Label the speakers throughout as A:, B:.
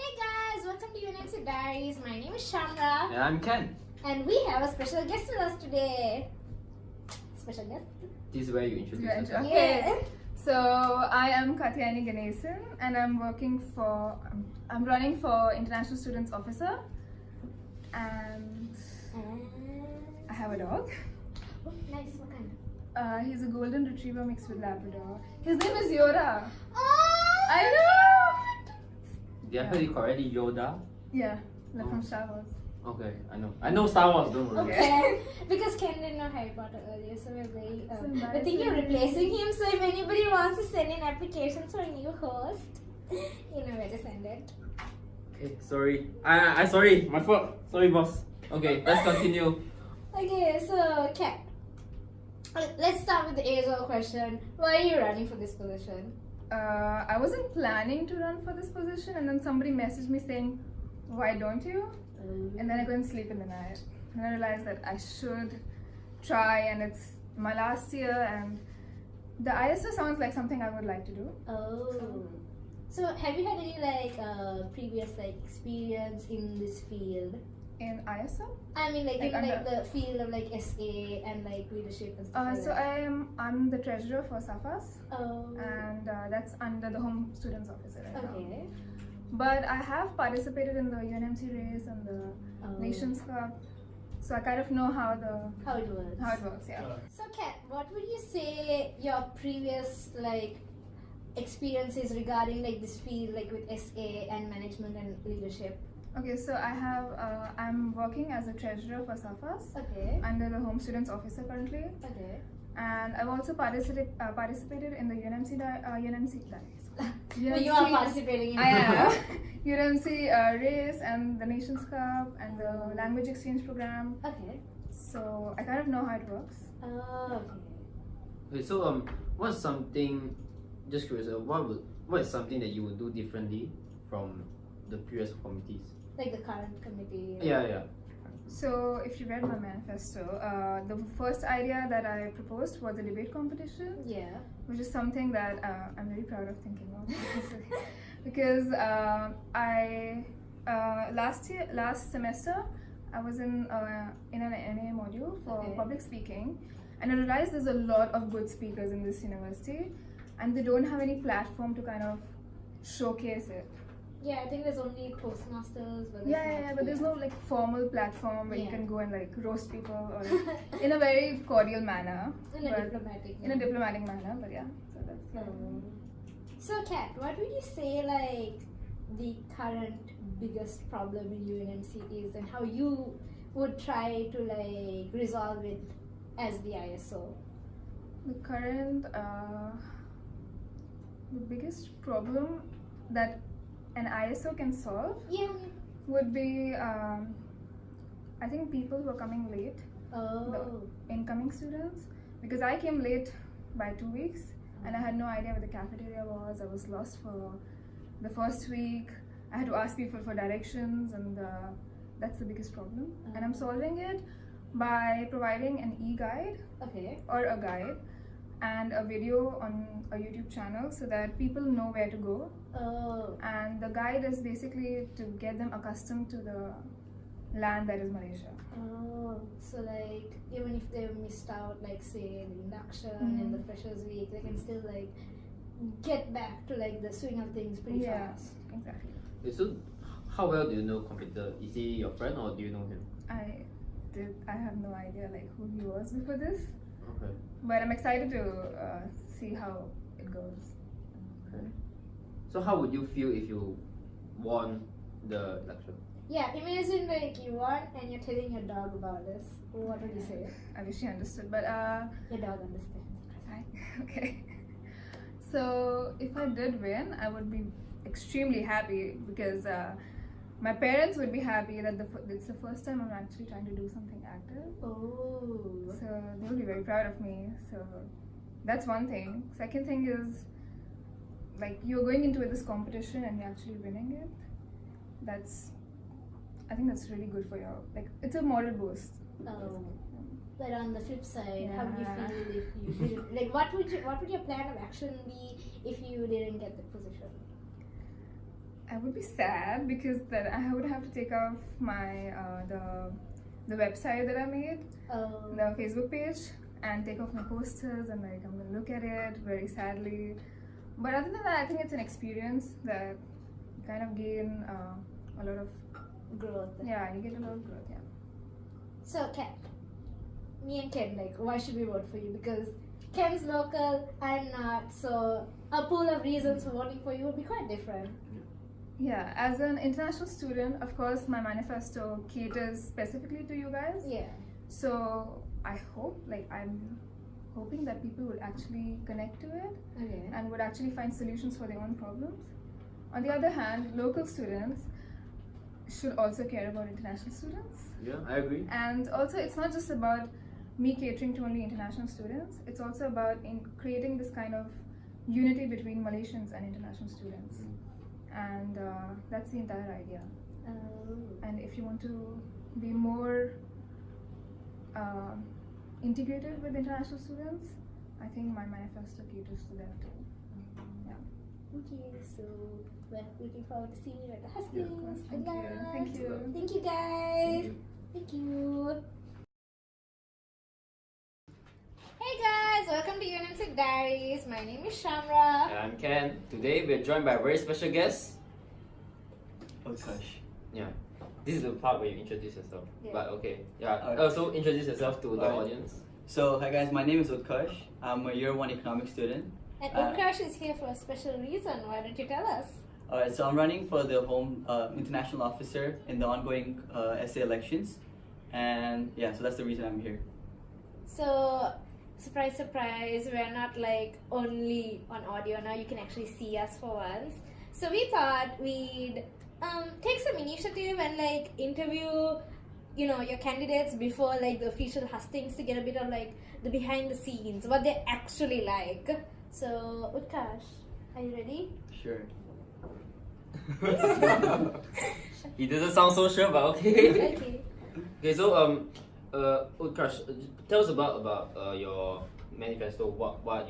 A: Hey guys, welcome to UNMC Diaries. My name is Shamra.
B: And I'm Ken.
A: And we have a special guest with us today. Special guest?
B: This is where you introduce yourself.
A: Yeah.
C: So I am Katyayni and I'm running for International Students Officer, and I have a dog.
A: Oh, nice. What kind?
C: He's a golden retriever mixed with Labrador. His name is Yoda.
A: Oh!
C: I know.
B: Did I heard it correctly? Yoda?
C: Yeah, like from Star Wars.
B: Okay, I know. I know Star Wars, don't worry.
A: Okay. Because Ken didn't know Harry Potter earlier, so we're very. We're thinking of replacing him. So if anybody wants to send in applications for a new host, you know where to send it.
B: Okay, sorry. I sorry. My fault. Sorry, boss. Okay, let's continue.
A: Okay, so Ken, let's start with the age-old question. Why are you running for this position?
C: I wasn't planning to run for this position, and then somebody messaged me saying, "Why don't you?" And then I couldn't sleep in the night. And I realized that I should try, and it's my last year, and the ISO sounds like something I would like to do.
A: Oh. So have you had any previous experience in this field?
C: In ISO?
A: I mean
C: Like
A: in
C: under-
A: the field of SA and leadership and stuff like
C: So
A: that.
C: I'm the treasurer for SAFAS,
A: Oh.
C: and that's under the Home Students Officer right now.
A: Okay.
C: But I have participated in the UNMC race and the Nations Cup, so I kind of know how
A: it works.
C: Yeah.
A: So Kat, what would you say your previous experiences regarding this field with SA and management and leadership?
C: Okay, so I'm working as a treasurer for SAFAS
A: Okay.
C: under the Home Students Officer currently,
A: Okay.
C: and I've also participated in the UNMC diaries.
A: You are participating in
C: I am UNMC race and the Nations Cup and the language exchange program.
A: Okay.
C: So I kind of know how it works.
A: Okay.
B: Okay, so what's something? Just curious. What is something that you would do differently from the previous committees?
A: Like the current committee.
B: Yeah.
C: So if you read my manifesto, the first idea that I proposed was a debate competition,
A: Yeah.
C: which is something that I'm very proud of thinking of. Because I last semester I was in an NA module for
A: Okay.
C: public speaking, and I realized there's a lot of good speakers in this university, and they don't have any platform to kind of showcase it.
A: Yeah, I think there's only Toastmasters. But
C: But there's no formal platform where you
A: Yeah.
C: can go and roast people or in a very cordial manner.
A: in a
C: but-
A: diplomatic.
C: in a diplomatic manner, but yeah, so that's
A: So, Kat, what would you say the current biggest problem in UNMC is, and how you would try to resolve it as the ISO?
C: the current the biggest problem that an ISO can solve
A: Yeah.
C: would be I think people who are coming late,
A: Oh.
C: incoming students, because I came late by 2 weeks and I had no idea where the cafeteria was. I was lost for the first week. I had to ask people for directions, and that's the biggest problem. And I'm solving it by providing an e-guide
A: Okay.
C: or a guide and a video on a YouTube channel so that people know where to go.
A: Oh.
C: And the guide is basically to get them accustomed to the land that is Malaysia.
A: Oh. So even if they missed out, say the induction and the freshers week, they can still get back to the swing of things pretty fast.
C: Exactly.
B: Okay, so how well do you know Computer? Is he your friend or do you know him?
C: I have no idea who he was before this,
B: Okay.
C: but I'm excited to see how it goes.
B: Okay. So how would you feel if you won the election?
A: Yeah, imagine you won and you're telling your dog about this. What would you say?
C: I wish he understood, but
A: Your dog understands.
C: okay. So if I did win, I would be extremely happy because my parents would be happy that it's the first time I'm actually trying to do something active.
A: Oh.
C: So they will be very proud of me. So that's one thing. Second thing is you're going into this competition and you're actually winning it. I think that's really good for your it's a moral boost.
A: Oh. But on the flip side, how would you
C: Yeah.
A: feel if you didn't? What would your plan of action be if you didn't get the position?
C: I would be sad because then I would have to take off my the website that I made, the Facebook page, and take off my posters, and like I'm gonna look at it very sadly. But other than that, I think it's an experience that you kind of gain a lot of
A: growth.
C: yeah, you get a lot of growth. Yeah.
A: So Kat, me and Ken, like, why should we vote for you? Because Ken's local, I'm not, so a pool of reasons for voting for you would be quite different.
C: Yeah, as an international student, of course, my manifesto caters specifically to you guys.
A: Yeah.
C: So I hope, like, I'm hoping that people would actually connect to it
A: Okay.
C: and would actually find solutions for their own problems. On the other hand, local students should also care about international students.
B: Yeah, I agree.
C: And also, it's not just about me catering to only international students, it's also about creating this kind of unity between Malaysians and international students. And that's the entire idea. And if you want to be more integrated with international students, I think my manifesto caters to that too. Yeah.
A: Okay, so we're looking forward to seeing you at the Huskies.
C: Yeah, of course.
A: Good
C: Thank you.
A: luck.
C: Thank you.
A: Thank you, guys. Thank you. Hey guys, welcome to UNMC Diaries. My name is Shamra.
B: And I'm Ken. Today we're joined by a very special guest.
D: Utkarsh.
B: Yeah. This is the part where you introduce yourself.
A: Yeah.
B: But okay. Yeah.
D: Alright.
B: Also introduce yourself to the
D: Alright.
B: audience.
D: So, hi guys, my name is Utkarsh. I'm a year 1 economics student.
A: And
D: Uh,
A: Utkarsh is here for a special reason. Why don't you tell us?
D: Alright, so I'm running for the home international officer in the ongoing SA elections. And yeah, so that's the reason I'm here.
A: So, surprise, surprise, we're not like only on audio now. You can actually see us for once. So we thought we'd take some initiative and like interview, you know, your candidates before like the official hustings to get a bit of like the behind the scenes, what they actually like. So Utkarsh, are you ready?
D: Sure.
B: He doesn't sound so sure, but okay.
A: Okay.
B: Okay, so Utkarsh, tell us about your manifesto. What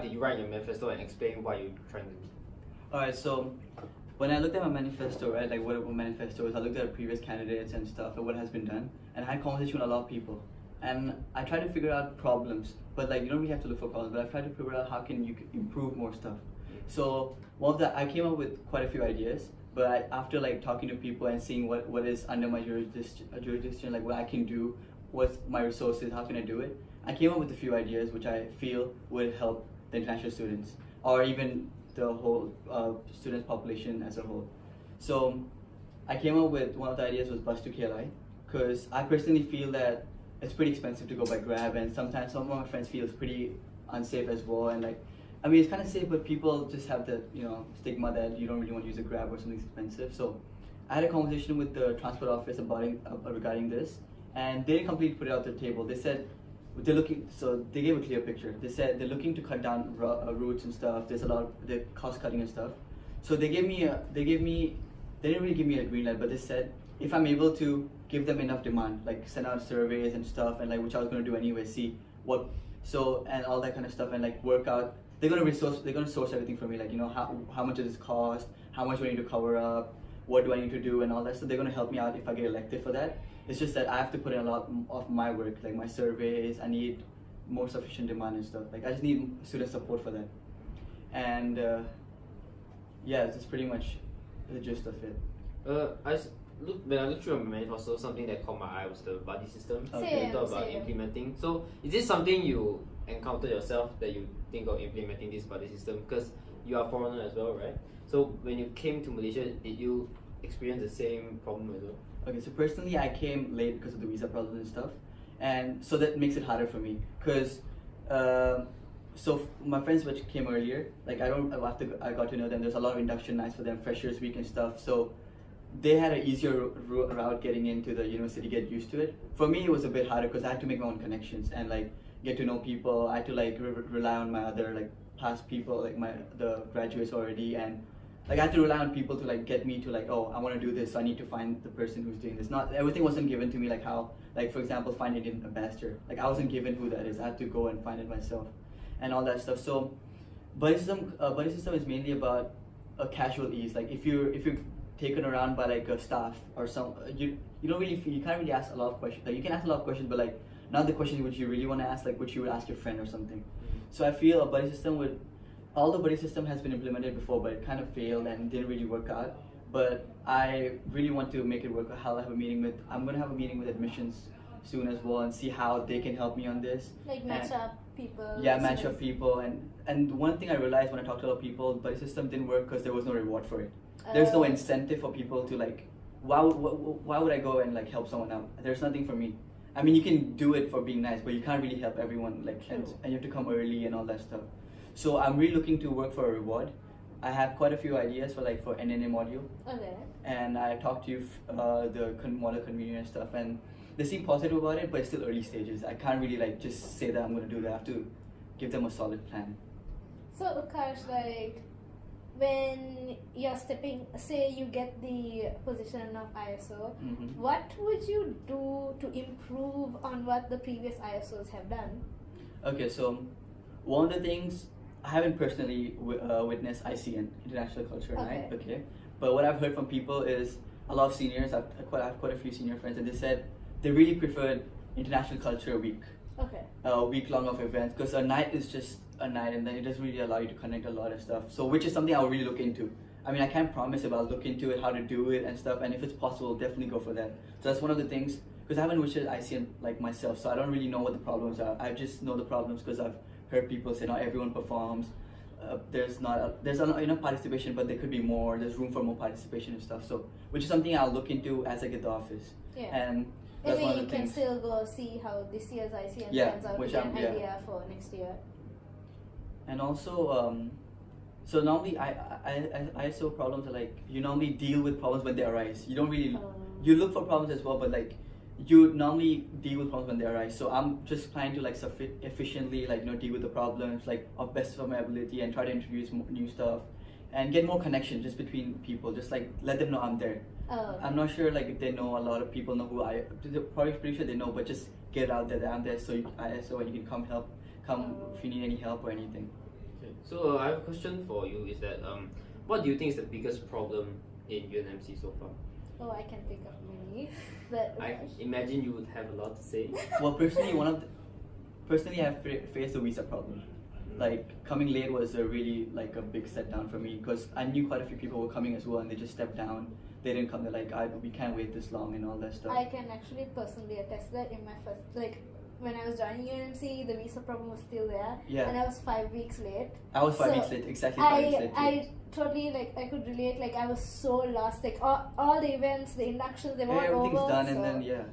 B: did you write in your manifesto, and explain what you're trying to do.
D: Alright, so when I looked at my manifesto, right, like what a manifesto is, I looked at previous candidates and stuff and what has been done, and I had conversation with a lot of people. And I tried to figure out problems, but like you don't really have to look for problems, but I tried to figure out how can you improve more stuff. So one of I came up with quite a few ideas, but after like talking to people and seeing what is under my jurisdiction, like what I can do, what's my resources, how can I do it, I came up with a few ideas which I feel would help the international students or even the whole student population as a whole. So I came up with one of the ideas was bus to KLI, because I personally feel that it's pretty expensive to go by Grab, and sometimes some of my friends feel it's pretty unsafe as well. And like, I mean, it's kind of safe, but people just have that, you know, stigma that you don't really want to use a Grab or something expensive. So I had a conversation with the transport office regarding this, and they didn't completely put it out the table. They said they're looking, so they gave a clear picture. They said they're looking to cut down routes and stuff. There's a lot of the cost cutting and stuff. So they didn't really give me a green light, but they said if I'm able to give them enough demand, like send out surveys and stuff, and like which I was going to do anyway, see what, so and all that kind of stuff, and like work out. They're going to source everything for me, like, you know, how much does this cost, how much do I need to cover up, what do I need to do, and all that. So they're going to help me out if I get elected for that. It's just that I have to put in a lot of my work, like my surveys. I need more sufficient demand and stuff. Like I just need student support for that. And yeah, that's pretty much the gist of it.
B: When I looked through your manifesto, something that caught my eye was the buddy system.
A: Same,
B: You talked about
A: same.
B: implementing. So is this something you encountered yourself, that you think of implementing this buddy system? Because you are a foreigner as well, right? So when you came to Malaysia, did you experience the same problem as well?
D: Okay, so personally, I came late because of the visa problems and stuff, and so that makes it harder for me. Cause, my friends which came earlier, like after I got to know them, there's a lot of induction nights for them, freshers week and stuff. So they had an easier route getting into the university, get used to it. For me, it was a bit harder because I had to make my own connections and like get to know people. I had to like rely on my other like past people, like the graduates already, and like I had to rely on people to like get me to like, oh, I want to do this, so I need to find the person who's doing this. Not everything wasn't given to me, like how, like for example, finding an ambassador. Like I wasn't given who that is. I had to go and find it myself, and all that stuff. So, buddy system is mainly about a casual ease. Like if you're taken around by like a staff or some, you don't really feel, you can't really ask a lot of questions. Like you can ask a lot of questions, but like not the questions which you really want to ask, like which you would ask your friend or something. So I feel a buddy system would, all the buddy system has been implemented before, but it kind of failed and didn't really work out. But I really want to make it work. I'm gonna have a meeting with admissions soon as well and see how they can help me on this.
A: Like match up people.
D: Yeah, match up people. And one thing I realized when I talked to other people, buddy system didn't work because there was no reward for it. There's no incentive for people to like, why would I go and like help someone out? There's nothing for me. I mean, you can do it for being nice, but you can't really help everyone. Like, and you have to come early and all that stuff. So I'm really looking to work for a reward. I have quite a few ideas for NNA module.
A: Okay.
D: And I talked to the model convener and stuff, and they seem positive about it, but it's still early stages. I can't really like just say that I'm gonna do that. I have to give them a solid plan.
A: So Utkarsh, like when you're say you get the position of ISO, what would you do to improve on what the previous ISOs have done?
D: Okay, so one of the things, I haven't personally witnessed ICN, International Culture Night, okay? But what I've heard from people is a lot of seniors, I have quite a few senior friends, and they said they really preferred International Culture Week.
A: Okay.
D: A week long of events, because a night is just a night and then it doesn't really allow you to connect a lot of stuff. So which is something I'll really look into. I mean, I can't promise it, but I'll look into it, how to do it and stuff, and if it's possible, definitely go for that. So that's one of the things, because I haven't visited ICN like myself, so I don't really know what the problems are. I just know the problems because I've heard people say not everyone performs. There's enough participation, but there could be more. There's room for more participation and stuff. So, which is something I'll look into as I get the office.
A: Yeah.
D: And that's one of the
A: you can
D: things.
A: still go see how this year's ICN turns out
D: which
A: to get
D: I'm-
A: an
D: yeah.
A: idea for next year.
D: And also, so normally ISO problems are like, you normally deal with problems when they arise. You don't really, you look for problems as well, but like, you normally deal with problems when they arise. So I'm just trying to like efficiently deal with the problems like of best of my ability and try to introduce new stuff and get more connection just between people. Just like let them know I'm there. I'm not sure like if they know, a lot of people know who they're probably pretty sure they know, but just get out there that I'm there, so you can come if you need any help or anything.
B: Okay. So I have a question for you. Is that what do you think is the biggest problem in UNMC so far?
A: Oh, I can think of many, but
B: I imagine you would have a lot to say.
D: Well, personally, I've faced the visa problem. Like coming late was a really like a big set down for me because I knew quite a few people were coming as well, and they just stepped down. They didn't come. They're like, we can't wait this long and all that stuff.
A: I can actually personally attest that in my first when I was joining UNMC, the visa problem was still there, and I was 5 weeks late.
D: I was 5 weeks late, exactly 5 weeks late.
A: I totally I could relate. Like I was so lost. Like all the events, the inductions, they weren't
D: everything's
A: over.
D: done, and then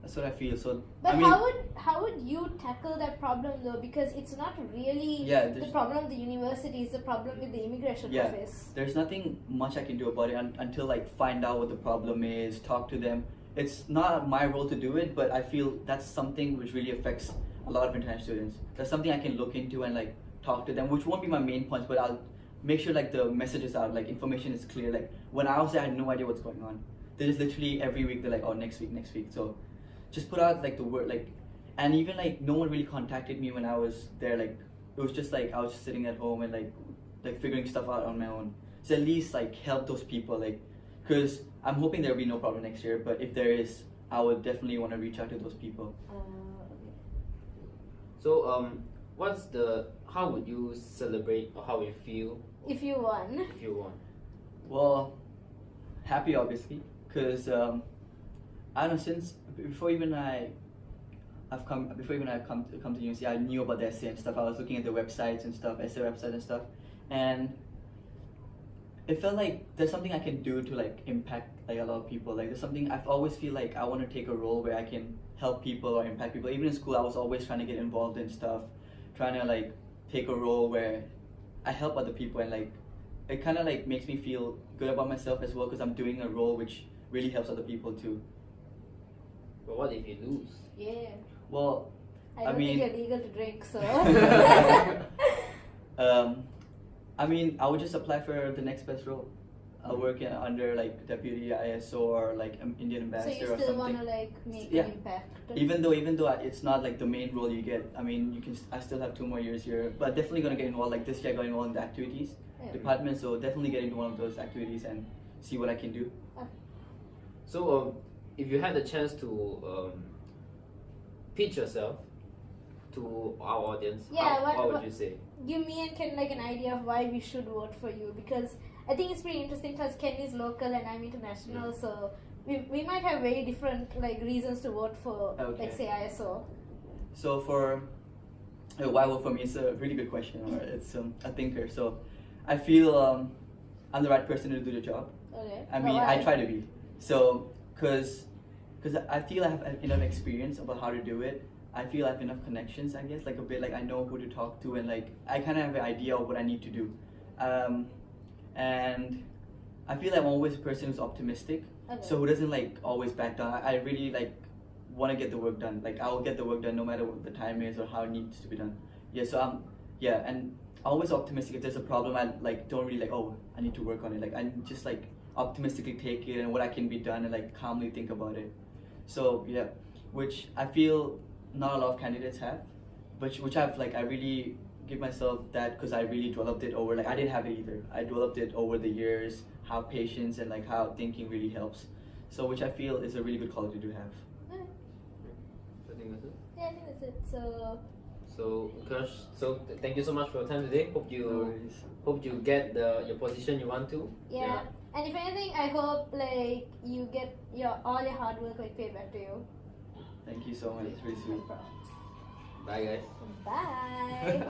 D: that's what I feel. So,
A: but
D: I mean,
A: how would you tackle that problem though? Because it's not really the problem of the university. It's the problem with the immigration office.
D: There's nothing much I can do about it until find out what the problem is, talk to them. It's not my role to do it, but I feel that's something which really affects a lot of international students. That's something I can look into and talk to them, which won't be my main points, but I'll make sure the messages are information is clear. Like when I was there, I had no idea what's going on. They just literally every week they're like, oh, next week. So just put out the word and even no one really contacted me when I was there. It was just I was just sitting at home and figuring stuff out on my own. So at least help those people because I'm hoping there'll be no problem next year, but if there is, I would definitely want to reach out to those people.
A: Okay.
B: So how would you celebrate or how would you feel
A: if you won?
B: If you won?
D: Well, happy obviously, because I don't know, since before even I've come to university, I knew about the essay and stuff. I was looking at the websites and stuff, essay websites and stuff, and it felt like there's something I can do to impact a lot of people. There's something I've always feel like I want to take a role where I can help people or impact people. Even in school, I was always trying to get involved in stuff, trying to take a role where I help other people, and it kind of makes me feel good about myself as well because I'm doing a role which really helps other people too.
B: But what if you lose?
A: Yeah.
D: Well,
A: I don't think you're legal to drink, so.
D: I mean, I would just apply for the next best role. I'll work under like deputy ISO or like Indian
A: So
D: ambassador
A: you
D: or
A: still
D: something.
A: want to like make
D: Yeah.
A: an impact?
D: Even though it's not like the main role you get, I mean, I still have 2 more years here, but definitely gonna get involved. Like this year, I got involved in the activities
A: Yeah.
D: department, so definitely get into one of those activities and see what I can do.
B: So, if you had the chance to pitch yourself to our audience,
A: Yeah,
B: what would
A: what-
B: you say?
A: Give me and Ken like an idea of why we should vote for you, because I think it's pretty interesting because Ken is local and I'm international, so we might have very different like reasons to vote for
D: Okay.
A: like say ISO.
D: So for why vote for me, it's a really good question, or it's a thinker. So I feel I'm the right person to do the job.
A: Okay.
D: I
A: But
D: mean,
A: why?
D: I try to be. So, cause I feel I have enough experience about how to do it. I feel I have enough connections, I guess, like a bit, like I know who to talk to, and like I kind of have an idea of what I need to do. And I feel I'm always a person who's optimistic,
A: Okay.
D: so who doesn't like always back down. I really like want to get the work done. Like I'll get the work done no matter what the time is or how it needs to be done. Yeah, so and always optimistic. If there's a problem, I like don't really like, oh, I need to work on it. Like I just like optimistically take it and what I can be done and like calmly think about it. So yeah, which I feel not a lot of candidates have, but which I've like I really give myself that because I really developed it over, like I didn't have it either. I developed it over the years, how patience and like how thinking really helps. So which I feel is a really good quality to have.
A: Okay.
B: I think that's it.
A: Yeah, I think that's it.
B: So, Utkarsh, thank you so much for your time today. Hope
D: No
B: you
D: worries.
B: get your position you want to.
A: yeah. And if anything, I hope like you get all your hard work like paid back to you.
D: Thank you so much. It's really sweet.
A: No problem.
B: Bye, guys.
A: Bye.